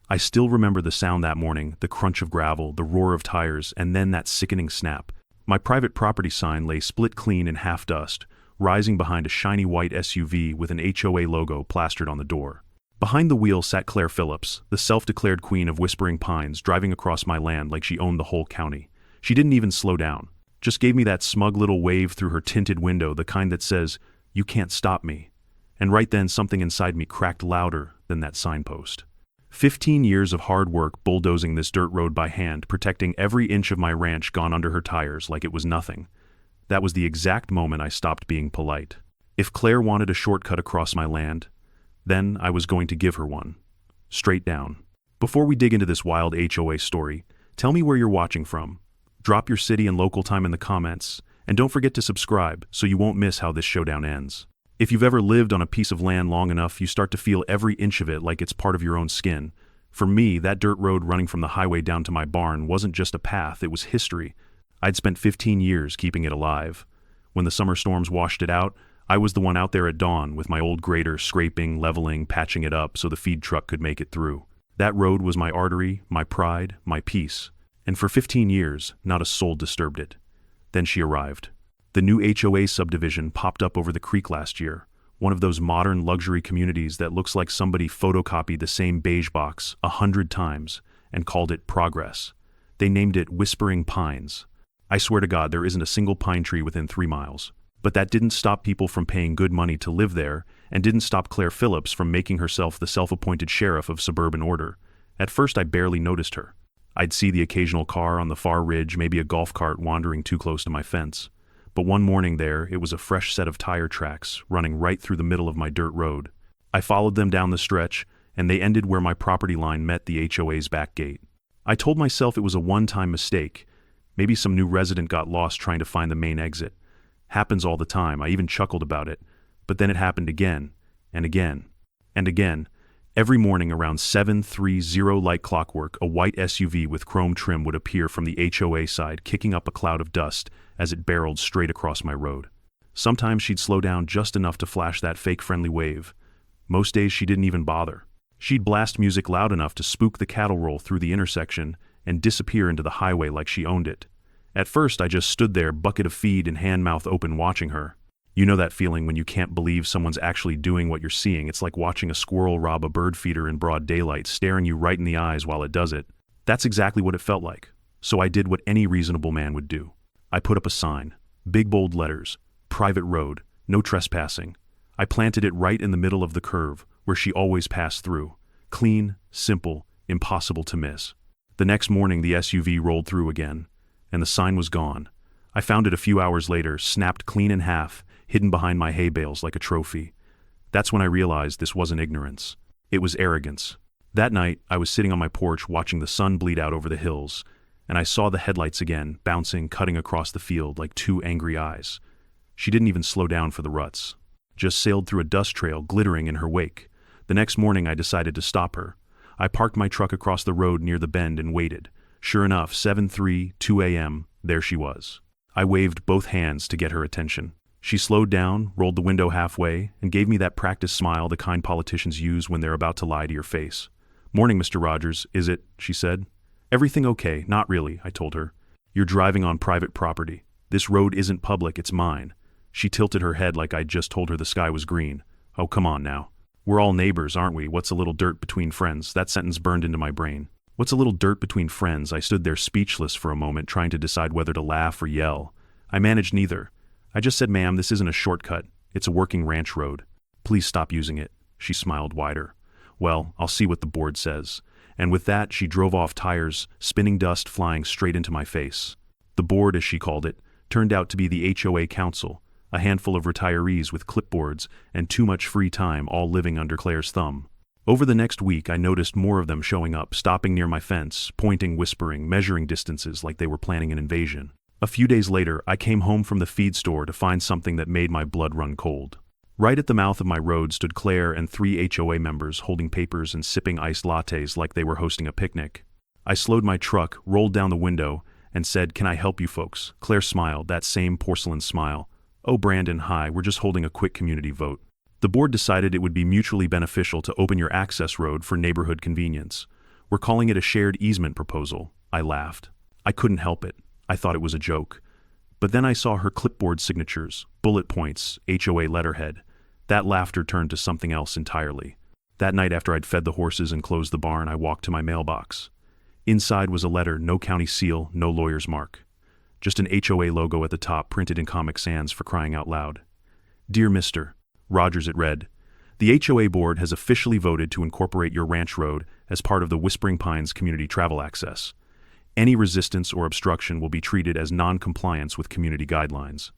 I still remember the sound that morning, the crunch of gravel, the roar of tires, and then that sickening snap. My private property sign lay split clean in half dust, rising behind a shiny white SUV with an HOA logo plastered on the door. Behind the wheel sat Claire Phillips, the self-declared queen of Whispering Pines, driving across my land like she owned the whole county. She didn't even slow down, just gave me that smug little wave through her tinted window, the kind that says, "You can't stop me." And right then something inside me cracked louder than that signpost. 15 years of hard work bulldozing this dirt road by hand, protecting every inch of my ranch gone under her tires like it was nothing. That was the exact moment I stopped being polite. If Claire wanted a shortcut across my land, then I was going to give her one. Straight down. Before we dig into this wild HOA story, tell me where you're watching from. Drop your city and local time in the comments, and don't forget to subscribe so you won't miss how this showdown ends. If you've ever lived on a piece of land long enough, you start to feel every inch of it like it's part of your own skin. For me, that dirt road running from the highway down to my barn wasn't just a path, it was history. I'd spent 15 years keeping it alive. When the summer storms washed it out, I was the one out there at dawn with my old grader scraping, leveling, patching it up so the feed truck could make it through. That road was my artery, my pride, my peace. And for 15 years, not a soul disturbed it. Then she arrived. The new HOA subdivision popped up over the creek last year, one of those modern luxury communities that looks like somebody photocopied the same beige box 100 times and called it Progress. They named it Whispering Pines. I swear to God, there isn't a single pine tree within 3 miles. But that didn't stop people from paying good money to live there, and didn't stop Claire Phillips from making herself the self-appointed sheriff of suburban order. At first I barely noticed her. I'd see the occasional car on the far ridge, maybe a golf cart wandering too close to my fence. But one morning there, it was a fresh set of tire tracks running right through the middle of my dirt road. I followed them down the stretch, and they ended where my property line met the HOA's back gate. I told myself it was a one-time mistake. Maybe some new resident got lost trying to find the main exit. Happens all the time. I even chuckled about it. But then it happened again, and again, and again. Every morning around 7:30 like clockwork, a white SUV with chrome trim would appear from the HOA side, kicking up a cloud of dust as it barreled straight across my road. Sometimes she'd slow down just enough to flash that fake friendly wave. Most days she didn't even bother. She'd blast music loud enough to spook the cattle roll through the intersection and disappear into the highway like she owned it. At first I just stood there, bucket of feed and hand mouth open, watching her. You know that feeling when you can't believe someone's actually doing what you're seeing. It's like watching a squirrel rob a bird feeder in broad daylight, staring you right in the eyes while it does it. That's exactly what it felt like. So I did what any reasonable man would do. I put up a sign, big bold letters, private road, no trespassing. I planted it right in the middle of the curve, where she always passed through. Clean, simple, impossible to miss. The next morning the SUV rolled through again, and the sign was gone. I found it a few hours later, snapped clean in half, hidden behind my hay bales like a trophy. That's when I realized this wasn't ignorance. It was arrogance. That night, I was sitting on my porch watching the sun bleed out over the hills, and I saw the headlights again, bouncing, cutting across the field like 2 angry eyes. She didn't even slow down for the ruts. Just sailed through a dust trail, glittering in her wake. The next morning I decided to stop her. I parked my truck across the road near the bend and waited. Sure enough, 7:02 a.m., there she was. I waved both hands to get her attention. She slowed down, rolled the window halfway, and gave me that practiced smile the kind politicians use when they're about to lie to your face. "Morning, Mr. Rogers, is it?" she said. "Everything okay?" "Not really," I told her. "You're driving on private property. This road isn't public, it's mine." She tilted her head like I'd just told her the sky was green. "Oh, come on now. We're all neighbors, aren't we? What's a little dirt between friends?" That sentence burned into my brain. What's a little dirt between friends? I stood there speechless for a moment, trying to decide whether to laugh or yell. I managed neither. I just said, "Ma'am, this isn't a shortcut. It's a working ranch road. Please stop using it." She smiled wider. "Well, I'll see what the board says." And with that, she drove off, tires spinning, dust flying straight into my face. The board, as she called it, turned out to be the HOA Council, a handful of retirees with clipboards and too much free time, all living under Claire's thumb. Over the next week, I noticed more of them showing up, stopping near my fence, pointing, whispering, measuring distances like they were planning an invasion. A few days later, I came home from the feed store to find something that made my blood run cold. Right at the mouth of my road stood Claire and 3 HOA members holding papers and sipping iced lattes like they were hosting a picnic. I slowed my truck, rolled down the window, and said, "Can I help you folks?" Claire smiled, that same porcelain smile. "Oh, Brandon, hi, we're just holding a quick community vote. The board decided it would be mutually beneficial to open your access road for neighborhood convenience. We're calling it a shared easement proposal. I laughed. I couldn't help it. I thought it was a joke. But then I saw her clipboard signatures, bullet points, HOA letterhead. That laughter turned to something else entirely. That night after I'd fed the horses and closed the barn, I walked to my mailbox. Inside was a letter, no county seal, no lawyer's mark. Just an HOA logo at the top printed in Comic Sans, for crying out loud. Dear Mr. Rogers, it read, the HOA board has officially voted to incorporate your ranch road as part of the Whispering Pines community travel access. Any resistance or obstruction will be treated as non-compliance with community guidelines.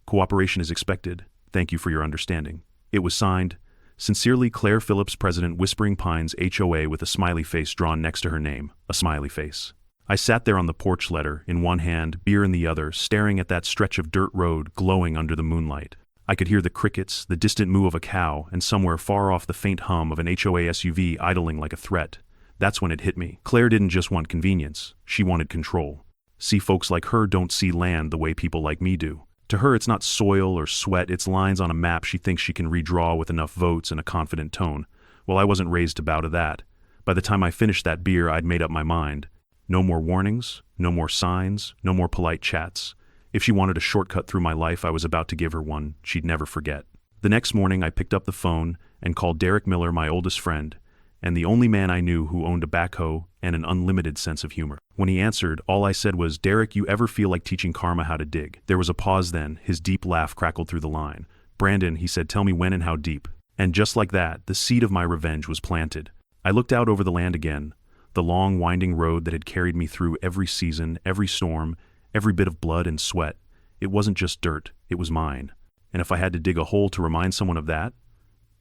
Cooperation is expected. Thank you for your understanding. It was signed, Sincerely Claire Phillips, President, Whispering Pines HOA, with a smiley face drawn next to her name, a smiley face. I sat there on the porch, letter in one hand, beer in the other, staring at that stretch of dirt road glowing under the moonlight. I could hear the crickets, the distant moo of a cow, and somewhere far off the faint hum of an HOA SUV idling like a threat. That's when it hit me. Claire didn't just want convenience, she wanted control. See, folks like her don't see land the way people like me do. To her, it's not soil or sweat, it's lines on a map she thinks she can redraw with enough votes and a confident tone. Well, I wasn't raised to bow to that. By the time I finished that beer, I'd made up my mind. No more warnings, no more signs, no more polite chats. If she wanted a shortcut through my life, I was about to give her one she'd never forget. The next morning, I picked up the phone and called Derek Miller, my oldest friend, and the only man I knew who owned a backhoe and an unlimited sense of humor. When he answered, all I said was, Derek, you ever feel like teaching karma how to dig? There was a pause, then his deep laugh crackled through the line. Brandon, he said, tell me when and how deep. And just like that, the seed of my revenge was planted. I looked out over the land again, the long winding road that had carried me through every season, every storm, every bit of blood and sweat. It wasn't just dirt, it was mine. And if I had to dig a hole to remind someone of that,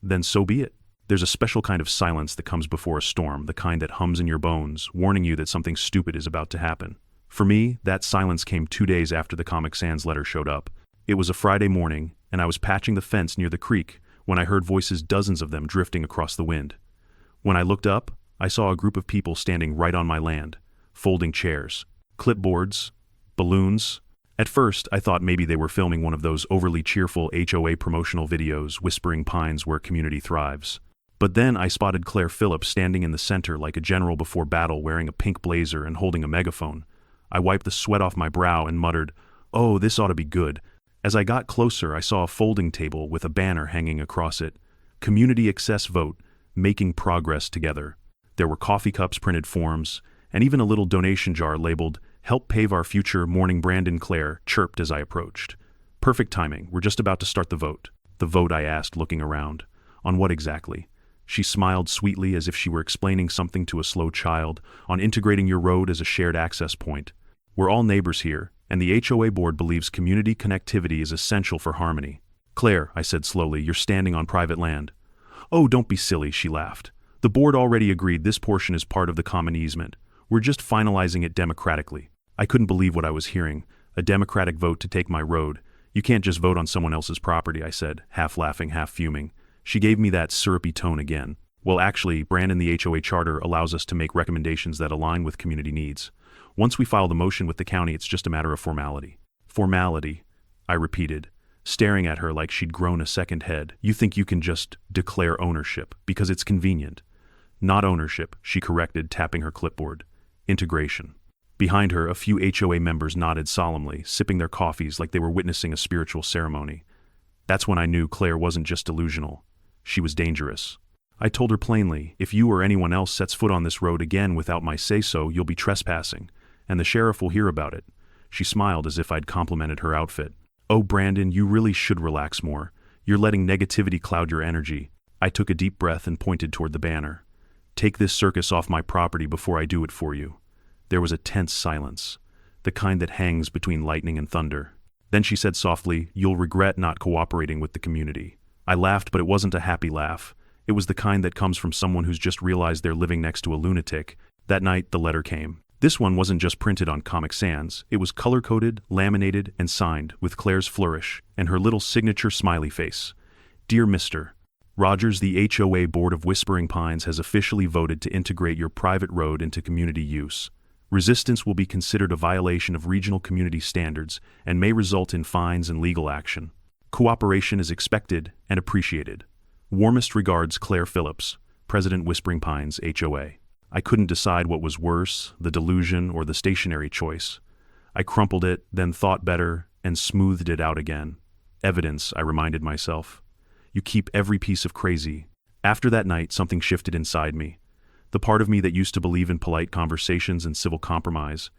then so be it. There's a special kind of silence that comes before a storm, the kind that hums in your bones, warning you that something stupid is about to happen. For me, that silence came 2 days after the Comic Sans letter showed up. It was a Friday morning, and I was patching the fence near the creek when I heard voices, dozens of them, drifting across the wind. When I looked up, I saw a group of people standing right on my land, folding chairs, clipboards, balloons. At first, I thought maybe they were filming one of those overly cheerful HOA promotional videos, Whispering Pines where community thrives. But then I spotted Claire Phillips standing in the center like a general before battle, wearing a pink blazer and holding a megaphone. I wiped the sweat off my brow and muttered, oh, this ought to be good. As I got closer, I saw a folding table with a banner hanging across it. Community Access Vote, Making Progress Together. There were coffee cups, printed forms, and even a little donation jar labeled, Help Pave Our Future. Morning, Brandon, Claire chirped as I approached. Perfect timing, we're just about to start the vote. The vote, I asked, looking around. On what exactly? She smiled sweetly as if she were explaining something to a slow child, on integrating your road as a shared access point. We're all neighbors here, and the HOA board believes community connectivity is essential for harmony. Claire, I said slowly, you're standing on private land. Oh, don't be silly, she laughed. The board already agreed this portion is part of the common easement. We're just finalizing it democratically. I couldn't believe what I was hearing. A democratic vote to take my road. You can't just vote on someone else's property, I said, half laughing, half fuming. She gave me that syrupy tone again. Well, actually, Brandon, the HOA charter allows us to make recommendations that align with community needs. Once we file the motion with the county, it's just a matter of formality. Formality, I repeated, staring at her like she'd grown a second head. You think you can just declare ownership because it's convenient. Not ownership, she corrected, tapping her clipboard. Integration. Behind her, a few HOA members nodded solemnly, sipping their coffees like they were witnessing a spiritual ceremony. That's when I knew Claire wasn't just delusional. She was dangerous. I told her plainly, if you or anyone else sets foot on this road again without my say-so, you'll be trespassing, and the sheriff will hear about it. She smiled as if I'd complimented her outfit. Oh, Brandon, you really should relax more. You're letting negativity cloud your energy. I took a deep breath and pointed toward the banner. Take this circus off my property before I do it for you. There was a tense silence, the kind that hangs between lightning and thunder. Then she said softly, you'll regret not cooperating with the community. I laughed, but it wasn't a happy laugh. It was the kind that comes from someone who's just realized they're living next to a lunatic. That night, the letter came. This one wasn't just printed on Comic Sans. It was color-coded, laminated, and signed with Claire's flourish and her little signature smiley face. Dear Mr. Rogers, the HOA Board of Whispering Pines has officially voted to integrate your private road into community use. Resistance will be considered a violation of regional community standards and may result in fines and legal action. Cooperation is expected and appreciated. Warmest regards, Claire Phillips, President, Whispering Pines HOA. I couldn't decide what was worse, the delusion or the stationary choice. I crumpled it, then thought better, and smoothed it out again. Evidence, I reminded myself. You keep every piece of crazy. After that night, something shifted inside me. The part of me that used to believe in polite conversations and civil compromise,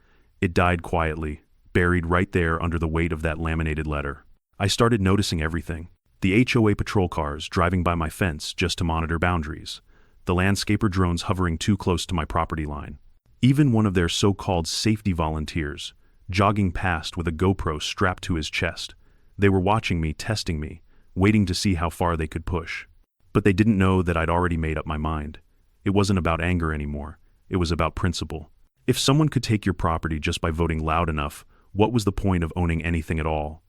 it died quietly, buried right there under the weight of that laminated letter. I started noticing everything. The HOA patrol cars driving by my fence just to monitor boundaries. The landscaper drones hovering too close to my property line. Even one of their so-called safety volunteers, jogging past with a GoPro strapped to his chest. They were watching me, testing me, waiting to see how far they could push. But they didn't know that I'd already made up my mind. It wasn't about anger anymore. It was about principle. If someone could take your property just by voting loud enough, what was the point of owning anything at all?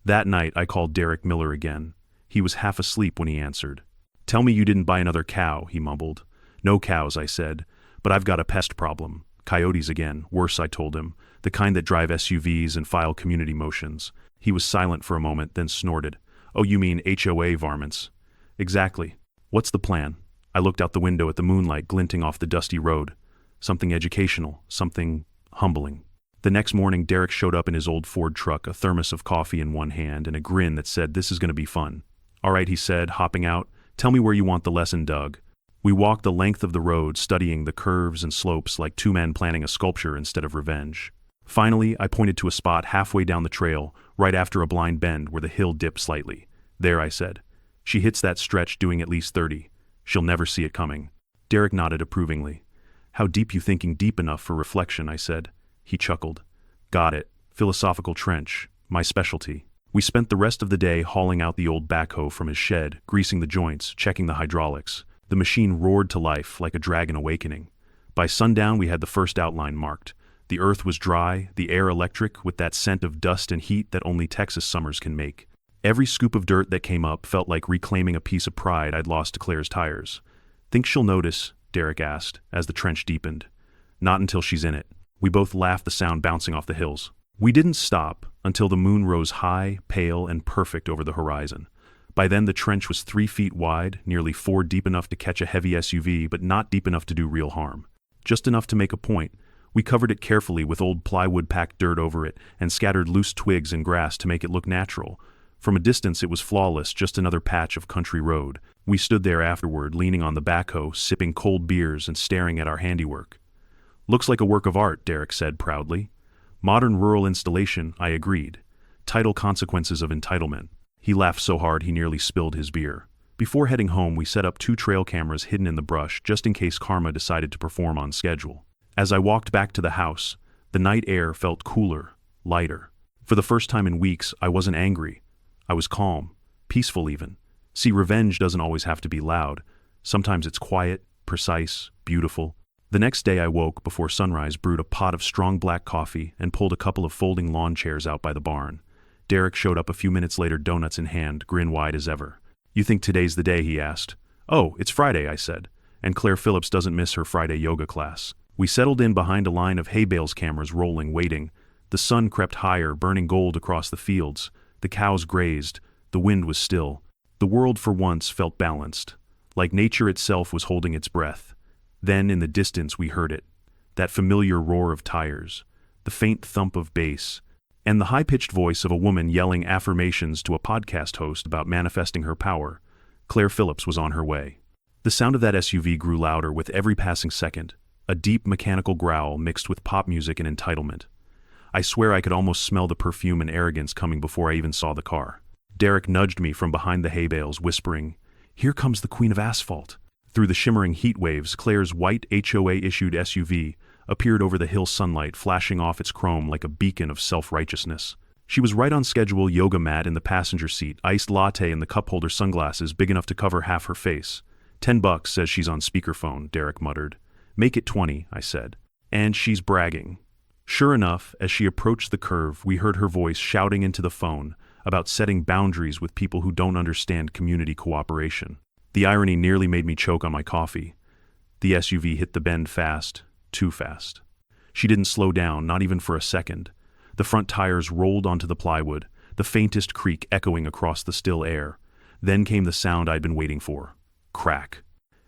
That night, I called Derek Miller again. He was half asleep when he answered. "Tell me you didn't buy another cow," he mumbled. "No cows," I said, "but I've got a pest problem. Coyotes again, worse," I told him, "the kind that drive SUVs and file community motions." He was silent for a moment, then snorted. "Oh, you mean HOA varmints?" "Exactly. What's the plan?" I looked out the window at the moonlight glinting off the dusty road. Something educational, something humbling. The next morning, Derek showed up in his old Ford truck, a thermos of coffee in one hand and a grin that said, "This is going to be fun." "All right," he said, hopping out. "Tell me where you want the lesson dug." We walked the length of the road, studying the curves and slopes like two men planning a sculpture instead of revenge. Finally, I pointed to a spot halfway down the trail, right after a blind bend where the hill dipped slightly. "There," I said. "She hits that stretch doing at least 30. She'll never see it coming." Derek nodded approvingly. "How deep you thinking deep enough for reflection?" I said. He chuckled. "Got it. Philosophical trench. My specialty." We spent the rest of the day hauling out the old backhoe from his shed, greasing the joints, checking the hydraulics. The machine roared to life like a dragon awakening. By sundown, we had the first outline marked. The earth was dry, the air electric, with that scent of dust and heat that only Texas summers can make. Every scoop of dirt that came up felt like reclaiming a piece of pride I'd lost to Claire's tires. "Think she'll notice?" Derek asked, as the trench deepened. "Not until she's in it." We both laughed, the sound bouncing off the hills. We didn't stop until the moon rose high, pale, and perfect over the horizon. By then the trench was 3 feet wide, nearly 4 deep enough to catch a heavy SUV, but not deep enough to do real harm. Just enough to make a point. We covered it carefully with old plywood, packed dirt over it, and scattered loose twigs and grass to make it look natural. From a distance it was flawless, just another patch of country road. We stood there afterward, leaning on the backhoe, sipping cold beers and staring at our handiwork. "Looks like a work of art," Derek said proudly. "Modern rural installation," I agreed. "Tidal consequences of entitlement." He laughed so hard he nearly spilled his beer. Before heading home, we set up 2 trail cameras hidden in the brush just in case karma decided to perform on schedule. As I walked back to the house, the night air felt cooler, lighter. For the first time in weeks, I wasn't angry. I was calm, peaceful even. See, revenge doesn't always have to be loud. Sometimes it's quiet, precise, beautiful. The next day I woke before sunrise, brewed a pot of strong black coffee, and pulled a couple of folding lawn chairs out by the barn. Derek showed up a few minutes later, donuts in hand, grin wide as ever. "You think today's the day?" he asked. "Oh, it's Friday," I said. "And Claire Phillips doesn't miss her Friday yoga class." We settled in behind a line of hay bales, cameras rolling, waiting. The sun crept higher, burning gold across the fields. The cows grazed. The wind was still. The world for once felt balanced, like nature itself was holding its breath. Then in the distance we heard it. That familiar roar of tires, the faint thump of bass, and the high-pitched voice of a woman yelling affirmations to a podcast host about manifesting her power. Claire Phillips was on her way. The sound of that SUV grew louder with every passing second, a deep mechanical growl mixed with pop music and entitlement. I swear I could almost smell the perfume and arrogance coming before I even saw the car. Derek nudged me from behind the hay bales, whispering, "Here comes the queen of asphalt." Through the shimmering heat waves, Claire's white HOA-issued SUV appeared over the hill sunlight, flashing off its chrome like a beacon of self-righteousness. She was right on schedule, yoga mat in the passenger seat, iced latte in the cup holder, sunglasses big enough to cover half her face. $10 says she's on speakerphone," Derek muttered. "Make it 20, I said. "And she's bragging." Sure enough, as she approached the curve, we heard her voice shouting into the phone about setting boundaries with people who don't understand community cooperation. The irony nearly made me choke on my coffee. The SUV hit the bend fast, too fast. She didn't slow down, not even for a second. The front tires rolled onto the plywood, the faintest creak echoing across the still air. Then came the sound I'd been waiting for. Crack.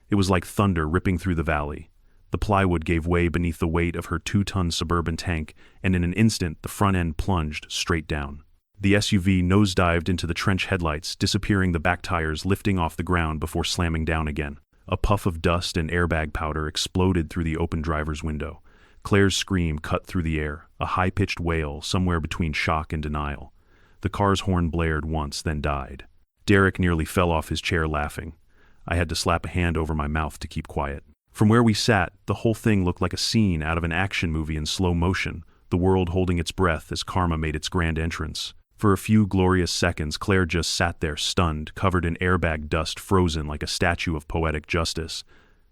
It was like thunder ripping through the valley. The plywood gave way beneath the weight of her 2-ton Suburban tank, and in an instant the front end plunged straight down. The SUV nosedived into the trench headlights, disappearing the back tires lifting off the ground before slamming down again. A puff of dust and airbag powder exploded through the open driver's window. Claire's scream cut through the air, a high-pitched wail somewhere between shock and denial. The car's horn blared once, then died. Derek nearly fell off his chair laughing. I had to slap a hand over my mouth to keep quiet. From where we sat, the whole thing looked like a scene out of an action movie in slow motion, the world holding its breath as karma made its grand entrance. For a few glorious seconds, Claire just sat there stunned, covered in airbag dust, frozen like a statue of poetic justice.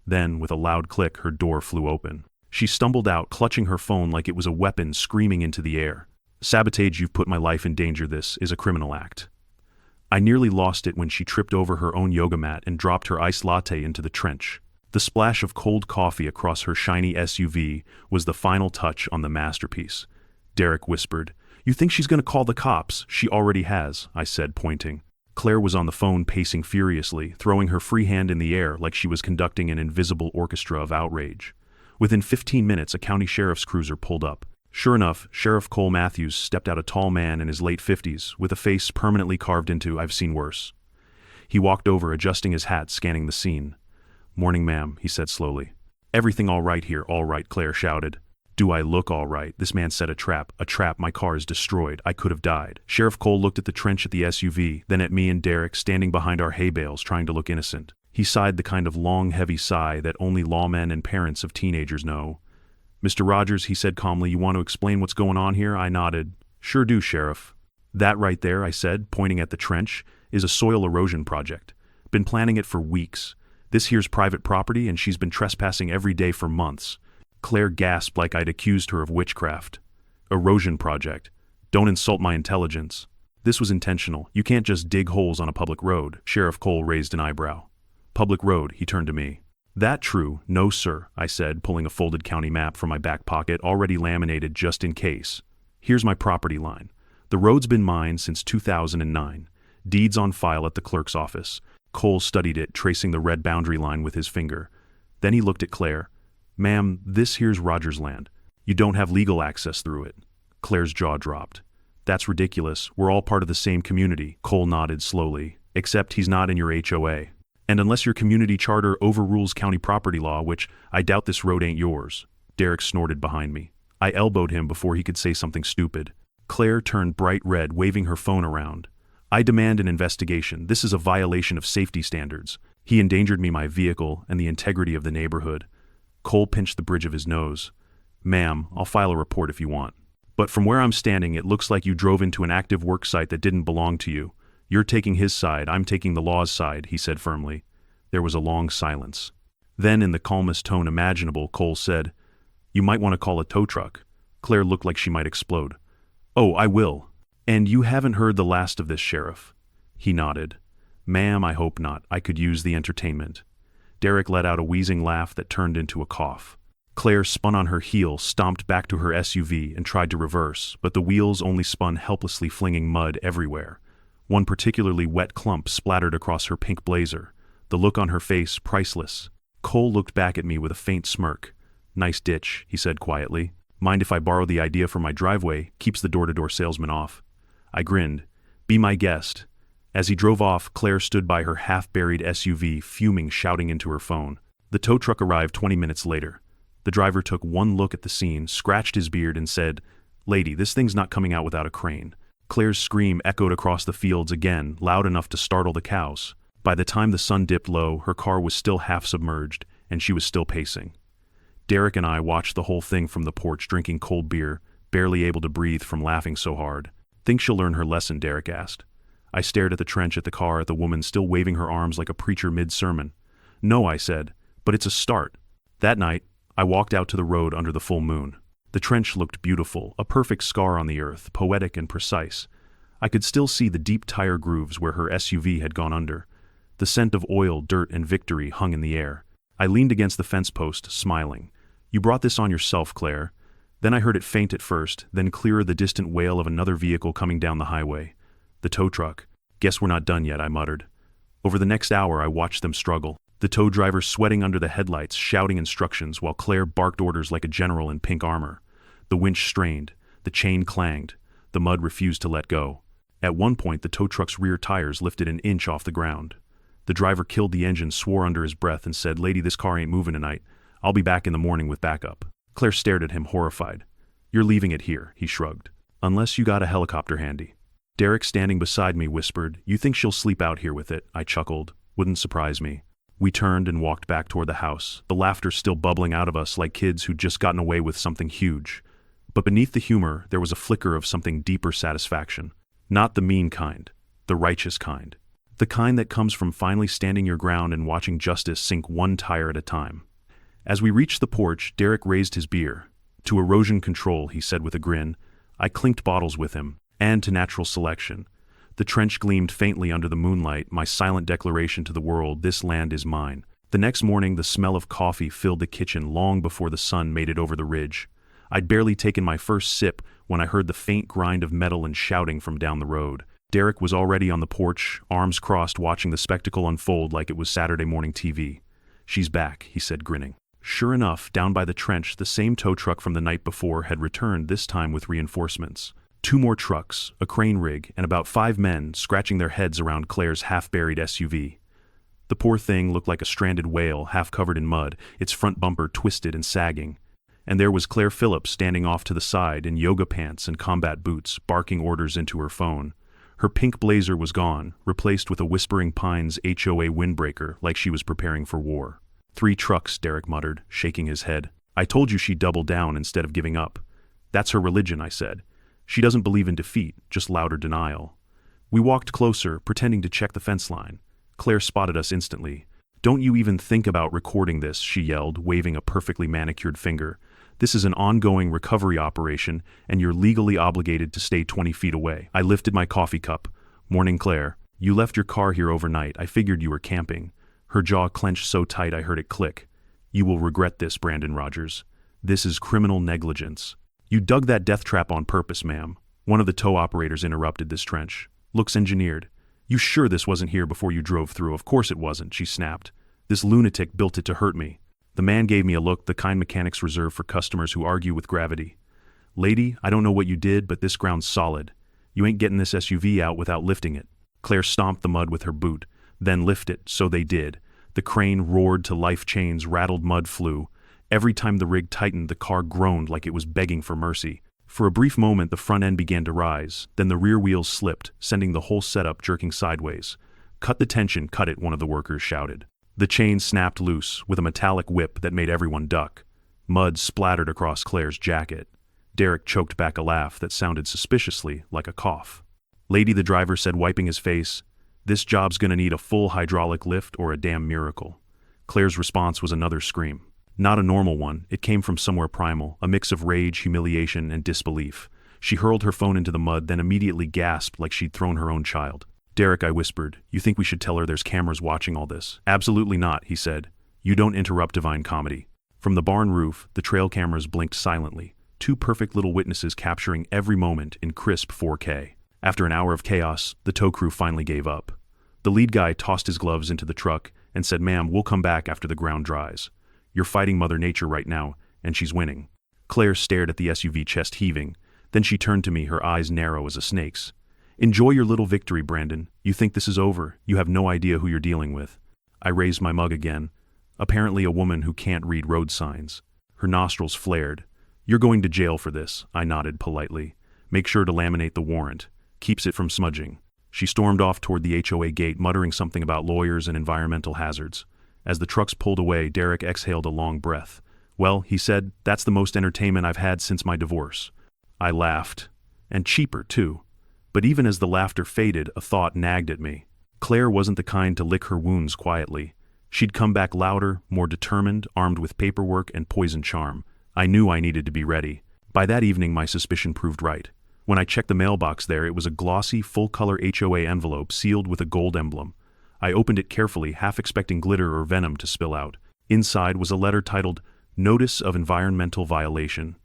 Then, with a loud click, her door flew open. She stumbled out, clutching her phone like it was a weapon, screaming into the air. "Sabotage, you've put my life in danger. This is a criminal act." I nearly lost it when she tripped over her own yoga mat and dropped her iced latte into the trench. The splash of cold coffee across her shiny SUV was the final touch on the masterpiece. Derek whispered, "You think she's going to call the cops?" "She already has," I said, pointing. Claire was on the phone, pacing furiously, throwing her free hand in the air like she was conducting an invisible orchestra of outrage. Within 15 minutes, a county sheriff's cruiser pulled up. Sure enough, Sheriff Cole Matthews stepped out, a tall man in his late 50s, with a face permanently carved into "I've seen worse." He walked over, adjusting his hat, scanning the scene. "Morning, ma'am," he said slowly. "Everything all right here?" "All right," Claire shouted. "Do I look all right?" "This man set a trap." "A trap? My car is destroyed. I could have died." Sheriff Cole looked at the trench at the SUV, then at me and Derek standing behind our hay bales, trying to look innocent. He sighed the kind of long, heavy sigh that only lawmen and parents of teenagers know. "Mr. Rogers," he said calmly, "you want to explain what's going on here?" I nodded. "Sure do, Sheriff." "That right there," I said, pointing at the trench, "is a soil erosion project. Been planning it for weeks. This here's private property, and she's been trespassing every day for months." Claire gasped like I'd accused her of witchcraft. "Erosion project. Don't insult my intelligence." "This was intentional. You can't just dig holes on a public road." Sheriff Cole raised an eyebrow. "Public road," he turned to me. "That true?" "No, sir," I said, pulling a folded county map from my back pocket, already laminated just in case. "Here's my property line. The road's been mine since 2009. Deeds on file at the clerk's office." Cole studied it, tracing the red boundary line with his finger. Then he looked at Claire. "Ma'am, this here's Rogers' land. You don't have legal access through it." Claire's jaw dropped. "That's ridiculous. We're all part of the same community." Cole nodded slowly. "Except he's not in your HOA. And unless your community charter overrules county property law, which I doubt, this road ain't yours." Derek snorted behind me. I elbowed him before he could say something stupid. Claire turned bright red, waving her phone around. "I demand an investigation. This is a violation of safety standards. He endangered me, my vehicle, and the integrity of the neighborhood." Cole pinched the bridge of his nose. "Ma'am, I'll file a report if you want. But from where I'm standing, it looks like you drove into an active work site that didn't belong to you. You're taking his side, I'm taking the law's side," he said firmly. There was a long silence. Then, in the calmest tone imaginable, Cole said, "You might want to call a tow truck." Claire looked like she might explode. "Oh, I will." "And you haven't heard the last of this, Sheriff?" He nodded. "Ma'am, I hope not. I could use the entertainment." Derek let out a wheezing laugh that turned into a cough. Claire spun on her heel, stomped back to her SUV, and tried to reverse, but the wheels only spun helplessly, flinging mud everywhere. One particularly wet clump splattered across her pink blazer. The look on her face, priceless. Cole looked back at me with a faint smirk. "Nice ditch," he said quietly. "Mind if I borrow the idea for my driveway? Keeps the door-to-door salesman off." I grinned. "Be my guest." As he drove off, Claire stood by her half-buried SUV, fuming, shouting into her phone. The tow truck arrived 20 minutes later. The driver took one look at the scene, scratched his beard, and said, "Lady, this thing's not coming out without a crane." Claire's scream echoed across the fields again, loud enough to startle the cows. By the time the sun dipped low, her car was still half submerged, and she was still pacing. Derek and I watched the whole thing from the porch, drinking cold beer, barely able to breathe from laughing so hard. "Think she'll learn her lesson?" Derek asked. I stared at the trench, at the car, at the woman still waving her arms like a preacher mid-sermon. "No," I said, "but it's a start." That night, I walked out to the road under the full moon. The trench looked beautiful, a perfect scar on the earth, poetic and precise. I could still see the deep tire grooves where her SUV had gone under. The scent of oil, dirt, and victory hung in the air. I leaned against the fence post, smiling. "You brought this on yourself, Claire." Then I heard it faint at first, then clearer, the distant wail of another vehicle coming down the highway. The tow truck. "Guess we're not done yet," I muttered. Over the next hour, I watched them struggle. The tow driver sweating under the headlights, shouting instructions while Claire barked orders like a general in pink armor. The winch strained, the chain clanged, the mud refused to let go. At one point, the tow truck's rear tires lifted an inch off the ground. The driver killed the engine, swore under his breath, and said, "Lady, this car ain't moving tonight. I'll be back in the morning with backup." Claire stared at him, horrified. "You're leaving it here," he shrugged. "Unless you got a helicopter handy." Derek, standing beside me, whispered, "You think she'll sleep out here with it?" I chuckled. "Wouldn't surprise me." We turned and walked back toward the house, the laughter still bubbling out of us like kids who'd just gotten away with something huge. But beneath the humor, there was a flicker of something deeper satisfaction. Not the mean kind, the righteous kind. The kind that comes from finally standing your ground and watching justice sink one tire at a time. As we reached the porch, Derek raised his beer. "To erosion control," he said with a grin. I clinked bottles with him, and to natural selection. The trench gleamed faintly under the moonlight, my silent declaration to the world, this land is mine. The next morning, the smell of coffee filled the kitchen long before the sun made it over the ridge. I'd barely taken my first sip when I heard the faint grind of metal and shouting from down the road. Derek was already on the porch, arms crossed, watching the spectacle unfold like it was Saturday morning TV. "She's back," he said, grinning. Sure enough, down by the trench, the same tow truck from the night before had returned, this time with reinforcements. 2 more trucks, a crane rig, and about 5 men scratching their heads around Claire's half-buried SUV. The poor thing looked like a stranded whale, half covered in mud, its front bumper twisted and sagging. And there was Claire Phillips standing off to the side in yoga pants and combat boots, barking orders into her phone. Her pink blazer was gone, replaced with a Whispering Pines HOA windbreaker, like she was preparing for war. 3 trucks, Derek muttered, shaking his head. "I told you she'd double down instead of giving up." "That's her religion," I said. "She doesn't believe in defeat, just louder denial." We walked closer, pretending to check the fence line. Claire spotted us instantly. "Don't you even think about recording this," she yelled, waving a perfectly manicured finger. "This is an ongoing recovery operation, and you're legally obligated to stay 20 feet away." I lifted my coffee cup. "Morning, Claire. You left your car here overnight. I figured you were camping." Her jaw clenched so tight I heard it click. "You will regret this, Brandon Rogers. This is criminal negligence." "You dug that death trap on purpose, ma'am." One of the tow operators interrupted this trench. "Looks engineered." "You sure this wasn't here before you drove through?" "Of course it wasn't," she snapped. "This lunatic built it to hurt me." The man gave me a look, the kind mechanics reserve for customers who argue with gravity. "Lady, I don't know what you did, but this ground's solid. You ain't getting this SUV out without lifting it." Claire stomped the mud with her boot. "Then lift it." So they did. The crane roared to life, chains rattled, mud flew. Every time the rig tightened, the car groaned like it was begging for mercy. For a brief moment, the front end began to rise, then the rear wheels slipped, sending the whole setup jerking sideways. "Cut the tension, cut it," one of the workers shouted. The chain snapped loose, with a metallic whip that made everyone duck. Mud splattered across Claire's jacket. Derek choked back a laugh that sounded suspiciously like a cough. "Lady," the driver said, wiping his face, "this job's gonna need a full hydraulic lift or a damn miracle." Claire's response was another scream. Not a normal one, it came from somewhere primal, a mix of rage, humiliation, and disbelief. She hurled her phone into the mud, then immediately gasped like she'd thrown her own child. "Derek," I whispered, "you think we should tell her there's cameras watching all this?" "Absolutely not," he said. "You don't interrupt divine comedy." From the barn roof, the trail cameras blinked silently, 2 perfect little witnesses capturing every moment in crisp 4K. After an hour of chaos, the tow crew finally gave up. The lead guy tossed his gloves into the truck and said, "Ma'am, we'll come back after the ground dries. You're fighting Mother Nature right now, and she's winning." Claire stared at the SUV, chest heaving. Then she turned to me, her eyes narrow as a snake's. "Enjoy your little victory, Brandon. You think this is over. You have no idea who you're dealing with." I raised my mug again. Apparently a woman who can't read road signs. Her nostrils flared. "You're going to jail for this," I nodded politely. "Make sure to laminate the warrant. Keeps it from smudging." She stormed off toward the HOA gate, muttering something about lawyers and environmental hazards. As the trucks pulled away, Derek exhaled a long breath. "Well," he said, "that's the most entertainment I've had since my divorce." I laughed. "And cheaper, too." But even as the laughter faded, a thought nagged at me. Claire wasn't the kind to lick her wounds quietly. She'd come back louder, more determined, armed with paperwork and poison charm. I knew I needed to be ready. By that evening, my suspicion proved right. When I checked the mailbox there, it was a glossy, full-color HOA envelope sealed with a gold emblem. I opened it carefully, half expecting glitter or venom to spill out. Inside was a letter titled, "Notice of Environmental Violation.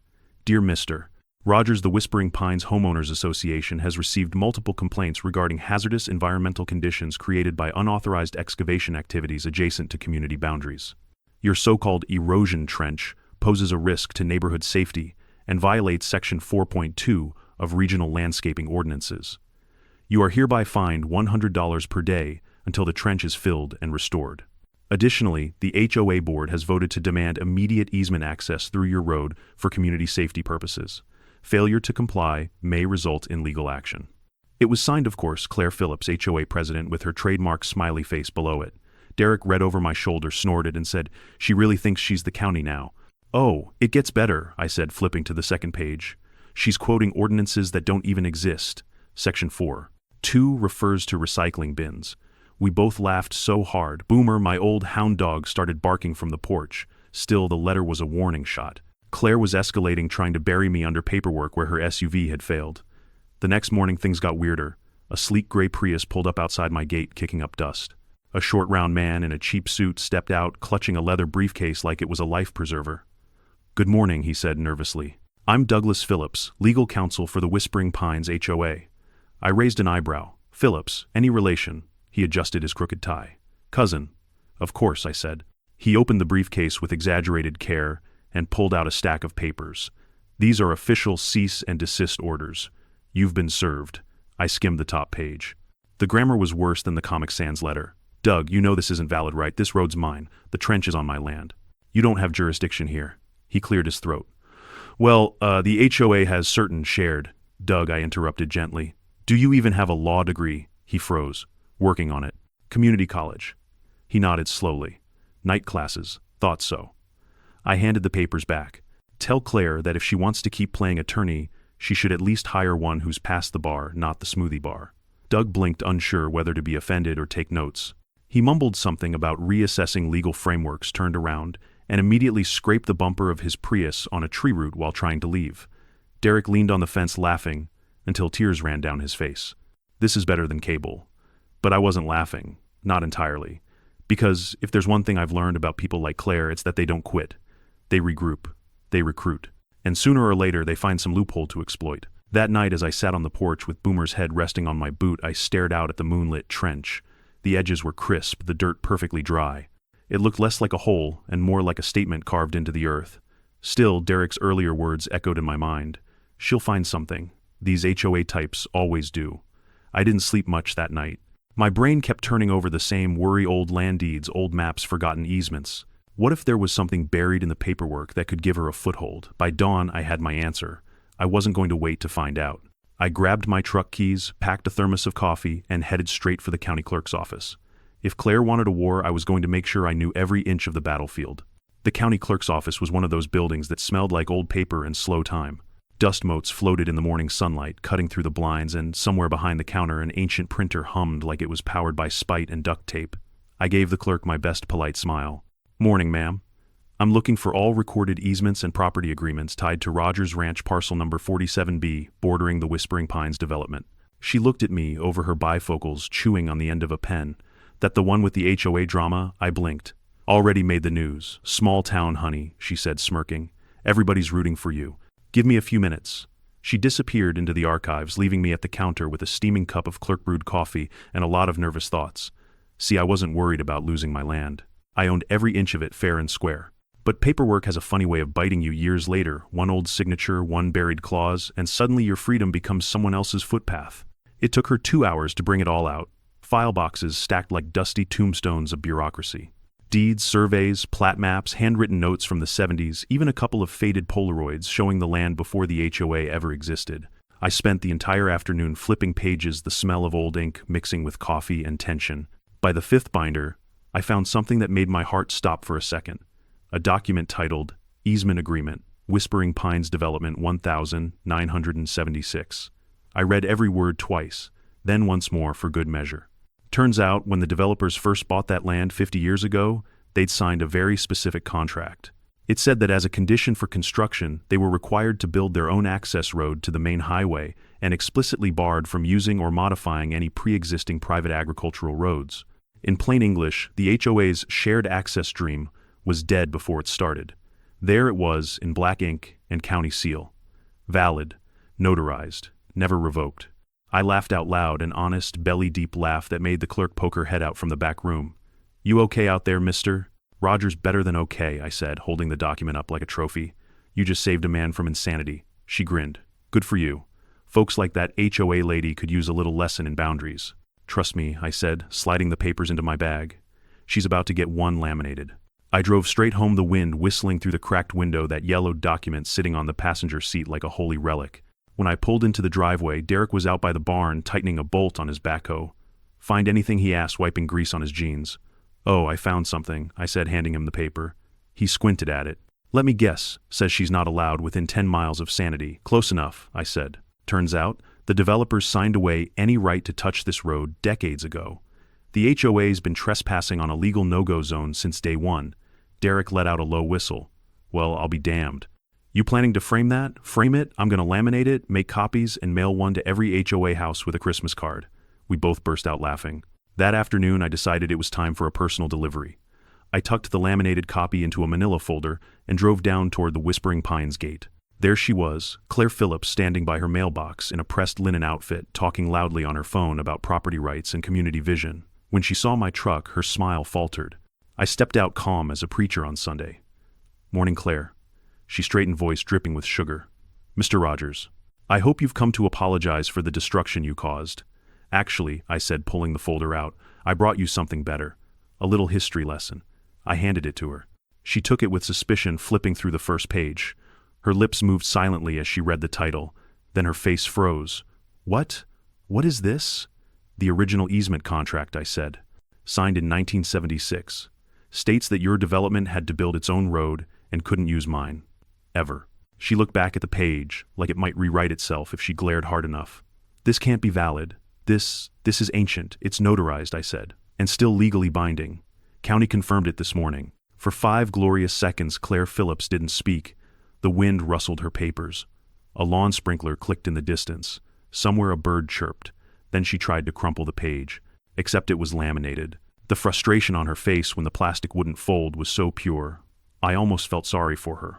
Dear Mr. Rogers, the Whispering Pines Homeowners Association, has received multiple complaints regarding hazardous environmental conditions created by unauthorized excavation activities adjacent to community boundaries. Your so-called erosion trench poses a risk to neighborhood safety and violates Section 4.2 of Regional Landscaping Ordinances. You are hereby fined $100 per day until the trench is filled and restored. Additionally, the HOA board has voted to demand immediate easement access through your road for community safety purposes. Failure to comply may result in legal action. It was signed, of course, Claire Phillips, HOA president, with her trademark smiley face below it. Derek read over my shoulder, snorted, and said, "She really thinks she's the county now." "Oh, it gets better," I said, flipping to the second page. "She's quoting ordinances that don't even exist. Section 4.2 refers to recycling bins." We both laughed so hard. Boomer, my old hound dog, started barking from the porch. Still, the letter was a warning shot. Claire was escalating, trying to bury me under paperwork where her SUV had failed. The next morning, things got weirder. A sleek gray Prius pulled up outside my gate, kicking up dust. A short, round man in a cheap suit stepped out, clutching a leather briefcase like it was a life preserver. "Good morning," he said nervously. "I'm Douglas Phillips, legal counsel for the Whispering Pines HOA." I raised an eyebrow. "Phillips, any relation?" He adjusted his crooked tie. "Cousin." "Of course," I said. He opened the briefcase with exaggerated care and pulled out a stack of papers. "These are official cease and desist orders. You've been served." I skimmed the top page. The grammar was worse than the Comic Sans letter. "Doug, you know this isn't valid, right? This road's mine. The trench is on my land. You don't have jurisdiction here." He cleared his throat. "Well, the HOA has certain shared." "Doug," I interrupted gently. "Do you even have a law degree?" He froze. "Working on it." "Community college?" He nodded slowly. "Night classes. Thought so." I handed the papers back. "Tell Claire that if she wants to keep playing attorney, she should at least hire one who's past the bar, not the smoothie bar." Doug blinked, unsure whether to be offended or take notes. He mumbled something about reassessing legal frameworks, turned around, and immediately scraped the bumper of his Prius on a tree root while trying to leave. Derek leaned on the fence laughing until tears ran down his face. This is better than cable. But I wasn't laughing. Not entirely. Because if there's one thing I've learned about people like Claire, it's that they don't quit. They regroup. They recruit. And sooner or later, they find some loophole to exploit. That night, as I sat on the porch with Boomer's head resting on my boot, I stared out at the moonlit trench. The edges were crisp, the dirt perfectly dry. It looked less like a hole and more like a statement carved into the earth. Still, Derek's earlier words echoed in my mind. She'll find something. These HOA types always do. I didn't sleep much that night. My brain kept turning over the same worry: old land deeds, old maps, forgotten easements. What if there was something buried in the paperwork that could give her a foothold? By dawn, I had my answer. I wasn't going to wait to find out. I grabbed my truck keys, packed a thermos of coffee, and headed straight for the county clerk's office. If Claire wanted a war, I was going to make sure I knew every inch of the battlefield. The county clerk's office was one of those buildings that smelled like old paper and slow time. Dust motes floated in the morning sunlight, cutting through the blinds, and somewhere behind the counter an ancient printer hummed like it was powered by spite and duct tape. I gave the clerk my best polite smile. "Morning, ma'am. I'm looking for all recorded easements and property agreements tied to Rogers Ranch parcel number 47B, bordering the Whispering Pines development." She looked at me over her bifocals, chewing on the end of a pen. "That the one with the HOA drama?" I blinked. "Already made the news. Small town, honey," she said, smirking. "Everybody's rooting for you. Give me a few minutes." She disappeared into the archives, leaving me at the counter with a steaming cup of clerk-brewed coffee and a lot of nervous thoughts. See, I wasn't worried about losing my land. I owned every inch of it fair and square. But paperwork has a funny way of biting you years later. One old signature, one buried clause, and suddenly your freedom becomes someone else's footpath. It took her 2 hours to bring it all out. File boxes stacked like dusty tombstones of bureaucracy. Deeds, surveys, plat maps, handwritten notes from the 70s, even a couple of faded Polaroids showing the land before the HOA ever existed. I spent the entire afternoon flipping pages, the smell of old ink mixing with coffee and tension. By the fifth binder, I found something that made my heart stop for a second. A document titled Easement Agreement, Whispering Pines Development 1976. I read every word twice, then once more for good measure. Turns out, when the developers first bought that land 50 years ago, they'd signed a very specific contract. It said that as a condition for construction, they were required to build their own access road to the main highway and explicitly barred from using or modifying any pre-existing private agricultural roads. In plain English, the HOA's shared access dream was dead before it started. There it was, in black ink and county seal. Valid, notarized, never revoked. I laughed out loud, an honest, belly-deep laugh that made the clerk poke her head out from the back room. "You okay out there, mister?" "Roger's better than okay," I said, holding the document up like a trophy. "You just saved a man from insanity." She grinned. "Good for you. Folks like that HOA lady could use a little lesson in boundaries." "Trust me," I said, sliding the papers into my bag. "She's about to get one laminated." I drove straight home, the wind whistling through the cracked window, that yellowed document sitting on the passenger seat like a holy relic. When I pulled into the driveway, Derek was out by the barn tightening a bolt on his backhoe. "Find anything?" he asked, wiping grease on his jeans. "Oh, I found something," I said, handing him the paper. He squinted at it. "Let me guess. Says she's not allowed within 10 miles of Sanity." "Close enough," I said. "Turns out, the developers signed away any right to touch this road decades ago. The HOA's been trespassing on a legal no-go zone since day one." Derek let out a low whistle. "Well, I'll be damned. You planning to frame that? Frame it? I'm gonna laminate it, make copies, and mail one to every HOA house with a Christmas card." We both burst out laughing. That afternoon, I decided it was time for a personal delivery. I tucked the laminated copy into a manila folder and drove down toward the Whispering Pines gate. There she was, Claire Phillips, standing by her mailbox in a pressed linen outfit, talking loudly on her phone about property rights and community vision. When she saw my truck, her smile faltered. I stepped out calm as a preacher on Sunday. "Morning, Claire." She straightened, voice dripping with sugar. "Mr. Rogers, I hope you've come to apologize for the destruction you caused." "Actually," I said, pulling the folder out, "I brought you something better. A little history lesson." I handed it to her. She took it with suspicion, flipping through the first page. Her lips moved silently as she read the title. Then her face froze. "What? What is this?" "The original easement contract," I said. "Signed in 1976. States that your development had to build its own road and couldn't use mine. Ever." She looked back at the page, like it might rewrite itself if she glared hard enough. "This can't be valid. This is ancient. It's notarized," I said, "and still legally binding. County confirmed it this morning." For 5 glorious seconds, Claire Phillips didn't speak. The wind rustled her papers. A lawn sprinkler clicked in the distance. Somewhere a bird chirped. Then she tried to crumple the page, except it was laminated. The frustration on her face when the plastic wouldn't fold was so pure. I almost felt sorry for her.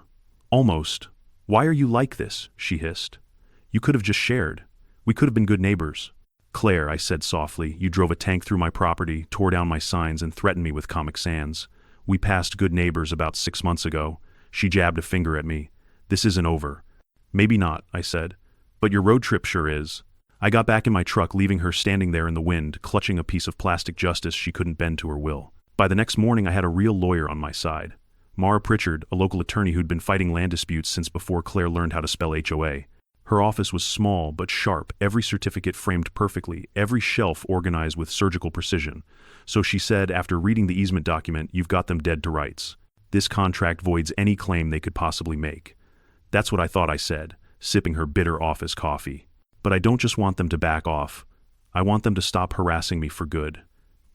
"Almost. Why are you like this?" she hissed. "You could have just shared. We could have been good neighbors." "Claire," I said softly, "you drove a tank through my property, tore down my signs, and threatened me with Comic Sans. We passed good neighbors about 6 months ago." She jabbed a finger at me. "This isn't over." "Maybe not," I said. "But your road trip sure is." I got back in my truck, leaving her standing there in the wind, clutching a piece of plastic justice she couldn't bend to her will. By the next morning, I had a real lawyer on my side. Mara Pritchard, a local attorney who'd been fighting land disputes since before Claire learned how to spell HOA. Her office was small but sharp, every certificate framed perfectly, every shelf organized with surgical precision. So she said, after reading the easement document, "You've got them dead to rights. This contract voids any claim they could possibly make." "That's what I thought," I said, sipping her bitter office coffee. "But I don't just want them to back off. I want them to stop harassing me for good."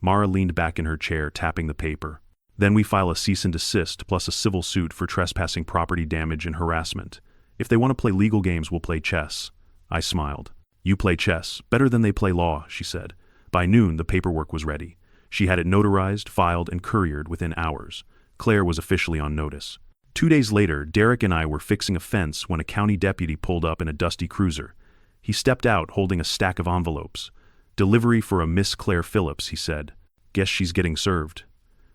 Mara leaned back in her chair, tapping the paper. "Then we file a cease and desist plus a civil suit for trespassing, property damage, and harassment. If they want to play legal games, we'll play chess." I smiled. "You play chess better than they play law," she said. By noon, the paperwork was ready. She had it notarized, filed, and couriered within hours. Claire was officially on notice. 2 days later, Derek and I were fixing a fence when a county deputy pulled up in a dusty cruiser. He stepped out holding a stack of envelopes. "Delivery for a Miss Claire Phillips," he said. "Guess she's getting served."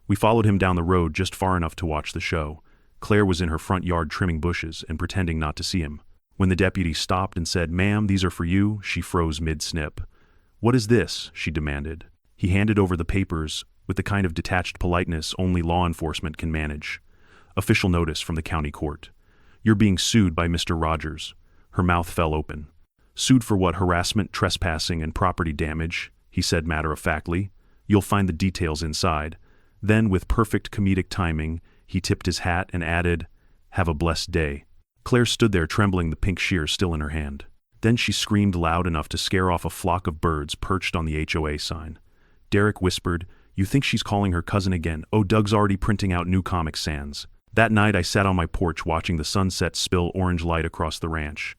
We followed him down the road just far enough to watch the show. Claire was in her front yard trimming bushes and pretending not to see him. When the deputy stopped and said, "Ma'am, these are for you," she froze mid-snip. "What is this?" she demanded. He handed over the papers with the kind of detached politeness only law enforcement can manage. "Official notice from the county court. You're being sued by Mr. Rogers." Her mouth fell open. "Sued for what? Harassment, trespassing, and property damage," he said matter-of-factly. "You'll find the details inside." Then, with perfect comedic timing, he tipped his hat and added, "Have a blessed day." Claire stood there trembling, the pink shears still in her hand. Then she screamed loud enough to scare off a flock of birds perched on the HOA sign. Derek whispered, "You think she's calling her cousin again? Oh, Doug's already printing out new Comic Sans." That night I sat on my porch watching the sunset spill orange light across the ranch.